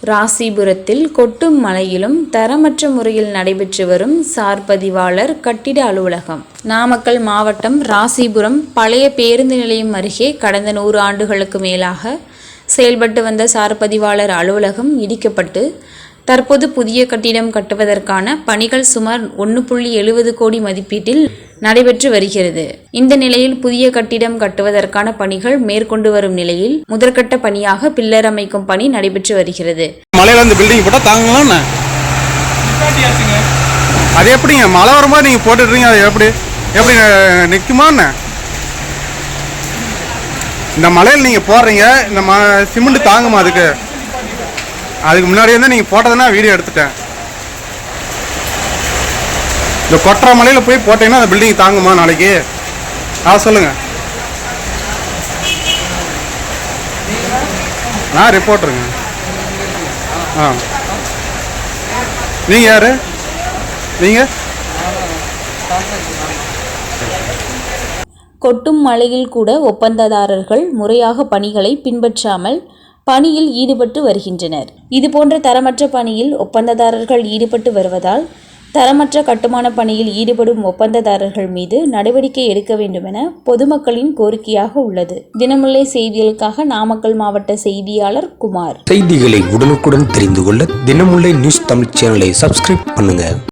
ராசிபுரத்தில் கொட்டும் மழையிலும் தரமற்ற முறையில் நடைபெற்று வரும் சார் பதிவாளர் கட்டிட அலுவலகம். நாமக்கல் மாவட்டம் ராசிபுரம் பழைய பேருந்து நிலையம் அருகே கடந்த 100 ஆண்டுகளுக்கு மேலாக செயல்பட்டு வந்த சார் பதிவாளர் அலுவலகம் இடிக்கப்பட்டு தற்போது புதிய கட்டிடம் கட்டுவதற்கான பணிகள் சுமார் 1.70 கோடி மதிப்பீட்டில் நடைபெற்று வருகிறது. இந்த நிலையில் புதிய கட்டிடம் கட்டுவதற்கான பணிகள் மேற்கொண்டு வரும் நிலையில் முதற்கட்ட பணியாக பில்லர் அமைக்கும் பணி நடைபெற்று வருகிறது. மலையில இருந்து பில்டிங் போட்டா தாங்கலாம். அது எப்படிங்க மழை வரும்போது நீங்க போட்டுடுறீங்க? அது எப்படி நிற்குமா? இந்த மலையில் நீங்க போடுறீங்க, இந்த சிமெண்ட் தாங்குமா? அதுக்கு முன்னாடியே தான் நீங்க போட்டதுன்னா வீடியோ எடுத்துட்டேன். இந்த கொற்ற மலையில போய் போட்டீங்கன்னா அந்த பில்டிங் தாங்குமா நாளைக்கு? சொல்லுங்க. நான் ரிப்போர்ட்டருங்க. நீங்க யாரு? நீங்க கொட்டும் மழையில் கூட ஒப்பந்ததாரர்கள் முறையாக பணிகளை பின்பற்றாமல் பணியில் ஈடுபட்டு வருகின்றனர். இதுபோன்ற தரமற்ற பணியில் ஒப்பந்ததாரர்கள் ஈடுபட்டு வருவதால் தரமற்ற கட்டுமான பணியில் ஈடுபடும் ஒப்பந்ததாரர்கள் மீது நடவடிக்கை எடுக்க வேண்டுமென பொதுமக்களின் கோரிக்கையாக உள்ளது. தினமுல்லை செய்திகளுக்காக நாமக்கல் மாவட்ட செய்தியாளர் குமார். செய்திகளை உடனுக்குடன் தெரிந்து கொள்ள தினமுல்லை நியூஸ் தமிழ் சேனலை சப்ஸ்கிரைப் பண்ணுங்க.